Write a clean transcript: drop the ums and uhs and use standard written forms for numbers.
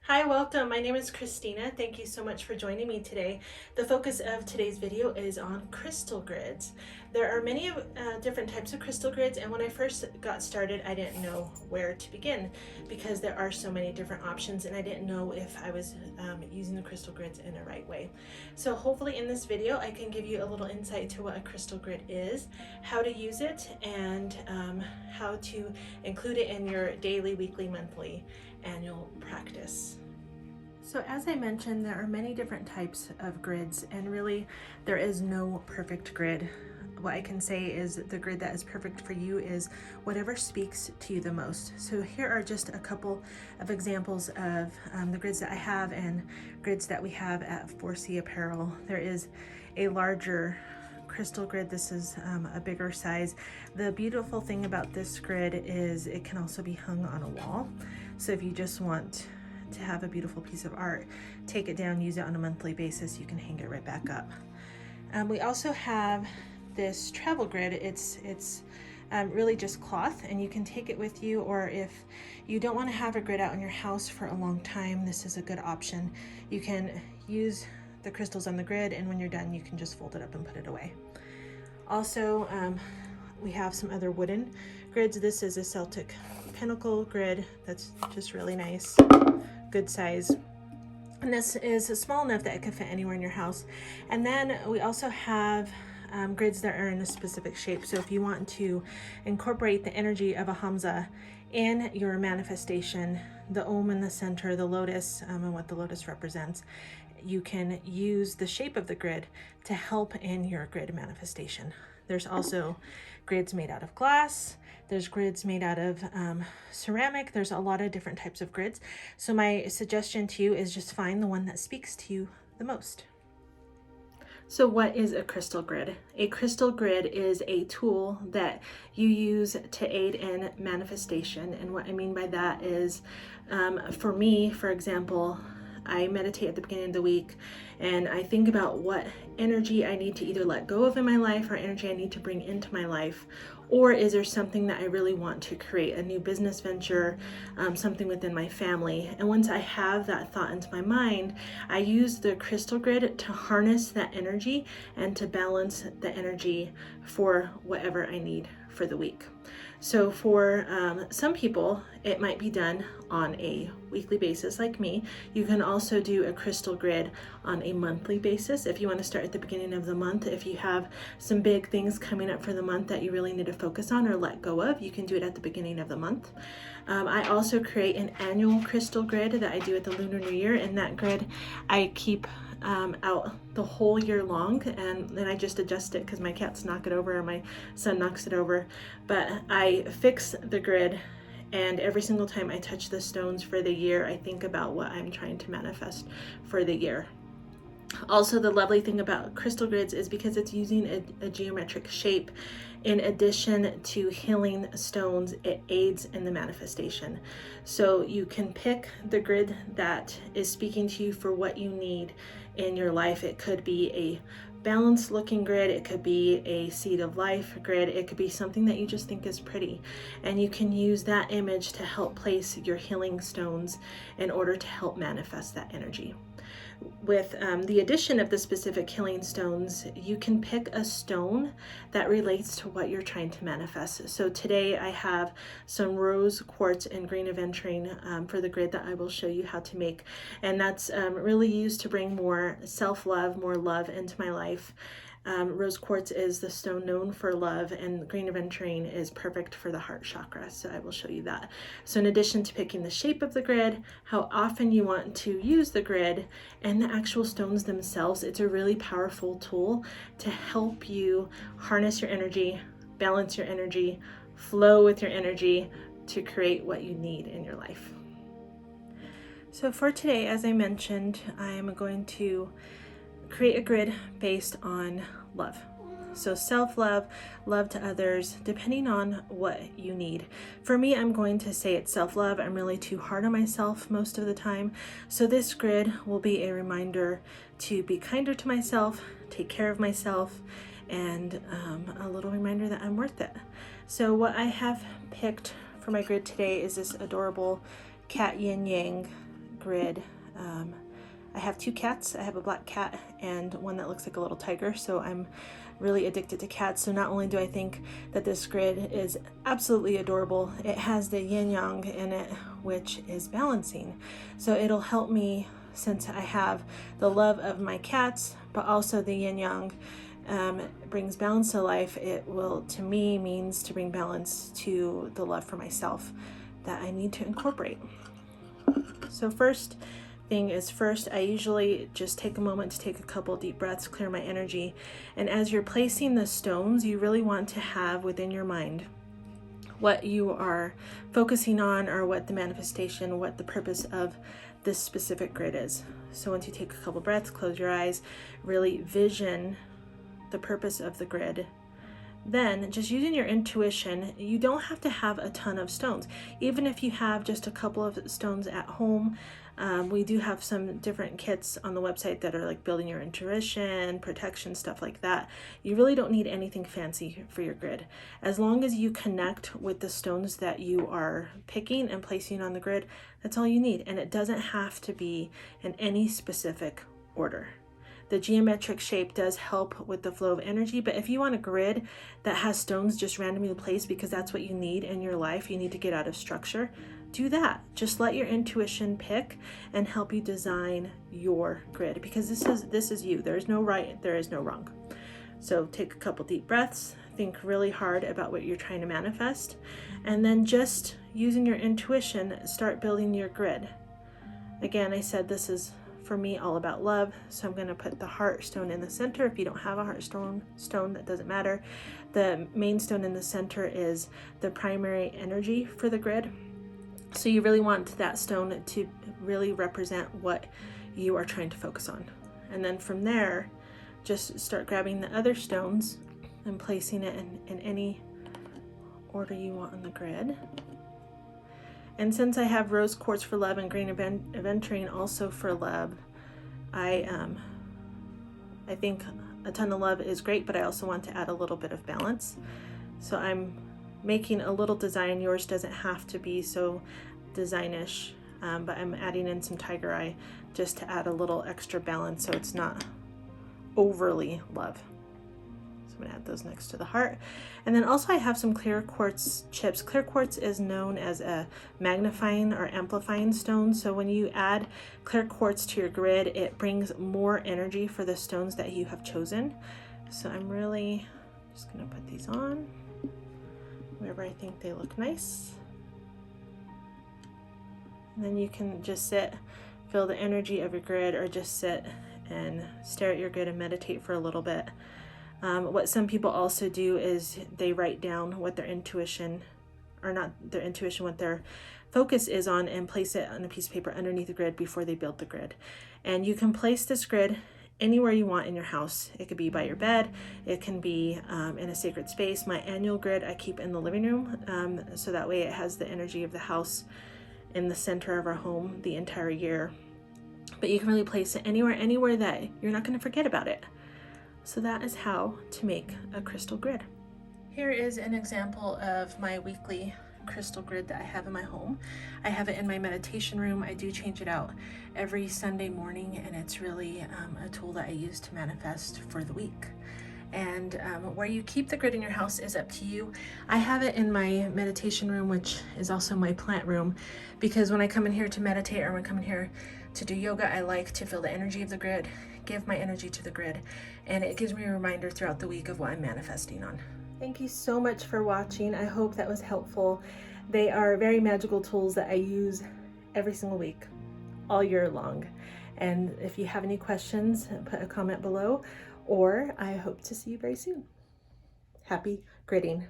Hi, welcome. My name is Christina. Thank you so much for joining me today. The focus of today's video is on crystal grids. There are many different types of crystal grids, and when I first got started, I didn't know where to begin because there are so many different options, and I didn't know if I was using the crystal grids in the right way. So hopefully in this video, I can give you a little insight to what a crystal grid is, how to use it, and how to include it in your daily, weekly, monthly, annual practice. So as I mentioned, there are many different types of grids, and really there is no perfect grid. What I can say is the grid that is perfect for you is whatever speaks to you the most. So here are just a couple of examples of the grids that I have and grids that we have at 4C Apparel. There is a larger crystal grid. This is a bigger size. The beautiful thing about this grid is it can also be hung on a wall. So if you just want to have a beautiful piece of art, take it down, use it on a monthly basis, you can hang it right back up. We also have this travel grid. It's really just cloth, and you can take it with you, or if you don't want to have a grid out in your house for a long time, this is a good option. You can use the crystals on the grid, and when you're done, you can just fold it up and put it away. Also, we have some other wooden grids. This is a Celtic Pinnacle grid that's just really nice, good size. And this is small enough that it could fit anywhere in your house. And then we also have grids that are in a specific shape. So if you want to incorporate the energy of a Hamza in your manifestation, the Om in the center, the lotus, and what the lotus represents, you can use the shape of the grid to help in your grid manifestation. There's also grids made out of glass. There's grids made out of ceramic. There's a lot of different types of grids. So my suggestion to you is just find the one that speaks to you the most. So what is a crystal grid? A crystal grid is a tool that you use to aid in manifestation. And what I mean by that is, for me, for example, I meditate at the beginning of the week and I think about what energy I need to either let go of in my life or energy I need to bring into my life. Or is there something that I really want to create, a new business venture, something within my family? And once I have that thought into my mind, I use the crystal grid to harness that energy and to balance the energy for whatever I need for the week. So for some people, it might be done on a weekly basis like me. You can also do a crystal grid on a monthly basis if you want to start at the beginning of the month. If you have some big things coming up for the month that you really need to focus on or let go of, you can do it at the beginning of the month. I also create an annual crystal grid that I do at the Lunar New Year, and that grid I keep out the whole year long, and then I just adjust it because my cats knock it over or my son knocks it over. But I fix the grid, and every single time I touch the stones for the year, I think about what I'm trying to manifest for the year. Also, the lovely thing about crystal grids is because it's using a geometric shape, in addition to healing stones, it aids in the manifestation. So you can pick the grid that is speaking to you for what you need in your life. It could be a balanced looking grid, it could be a seed of life grid, it could be something that you just think is pretty, and you can use that image to help place your healing stones in order to help manifest that energy. With the addition of the specific healing stones, you can pick a stone that relates to what you're trying to manifest. So today I have some rose quartz and green aventurine for the grid that I will show you how to make. And that's really used to bring more self-love, more love into my life. Rose quartz is the stone known for love, and green aventurine is perfect for the heart chakra, so I will show you that. So in addition to picking the shape of the grid, how often you want to use the grid, and the actual stones themselves, it's a really powerful tool to help you harness your energy, balance your energy, flow with your energy to create what you need in your life. So for today, as I mentioned, I'm going to create a grid based on love. So self-love, love to others, depending on what you need. For me, I'm going to say it's self-love. I'm really too hard on myself most of the time. So this grid will be a reminder to be kinder to myself, take care of myself, and a little reminder that I'm worth it. So what I have picked for my grid today is this adorable cat yin yang grid. I have 2 cats. I have a black cat and one that looks like a little tiger, so I'm really addicted to cats. So not only do I think that this grid is absolutely adorable, it has the yin yang in it, which is balancing. So it'll help me, since I have the love of my cats, but also the yin yang brings balance to life. It will, to me, means to bring balance to the love for myself that I need to incorporate. So first thing is first, I usually just take a moment to take a couple deep breaths, clear my energy. And as you're placing the stones, you really want to have within your mind what you are focusing on, or what the manifestation, what the purpose of this specific grid is. So once you take a couple breaths, close your eyes, really vision the purpose of the grid. Then just using your intuition, you don't have to have a ton of stones. Even if you have just a couple of stones at home, we do have some different kits on the website that are like building your intuition, protection, stuff like that. You really don't need anything fancy for your grid. As long as you connect with the stones that you are picking and placing on the grid, that's all you need. And it doesn't have to be in any specific order. The geometric shape does help with the flow of energy, but if you want a grid that has stones just randomly placed because that's what you need in your life, you need to get out of structure, do that. Just let your intuition pick and help you design your grid, because this is you. There is no right, there is no wrong. So take a couple deep breaths, think really hard about what you're trying to manifest, and then just using your intuition, start building your grid. Again, I said this is, for me, all about love. So I'm going to put the heart stone in the center. If you don't have a heart stone, that doesn't matter. The main stone in the center is the primary energy for the grid. So you really want that stone to really represent what you are trying to focus on. And then from there, just start grabbing the other stones and placing it in any order you want on the grid. And since I have rose quartz for love and green aventurine also for love, I think a ton of love is great, but I also want to add a little bit of balance. So I'm making a little design. Yours doesn't have to be so designish, but I'm adding in some tiger eye just to add a little extra balance so it's not overly love. I'm going to add those next to the heart. And then also I have some clear quartz chips. Clear quartz is known as a magnifying or amplifying stone. So when you add clear quartz to your grid, it brings more energy for the stones that you have chosen. So I'm really just going to put these on wherever I think they look nice. And then you can just sit, feel the energy of your grid, or just sit and stare at your grid and meditate for a little bit. What some people also do is they write down what their intuition, or not their intuition, what their focus is on, and place it on a piece of paper underneath the grid before they build the grid. And you can place this grid anywhere you want in your house. It could be by your bed, it can be in a sacred space. My annual grid I keep in the living room, so that way it has the energy of the house in the center of our home the entire year. But you can really place it anywhere that you're not going to forget about it. So that is how to make a crystal grid. Here is an example of my weekly crystal grid that I have in my home. I have it in my meditation room. I do change it out every Sunday morning, and it's really a tool that I use to manifest for the week. And where you keep the grid in your house is up to you. I have it in my meditation room, which is also my plant room, because when I come in here to meditate, or when I come in here to do yoga, I like to feel the energy of the grid, give my energy to the grid, and it gives me a reminder throughout the week of what I'm manifesting on. Thank you so much for watching. I hope that was helpful. They are very magical tools that I use every single week, all year long. And if you have any questions, put a comment below, or I hope to see you very soon. Happy gridding.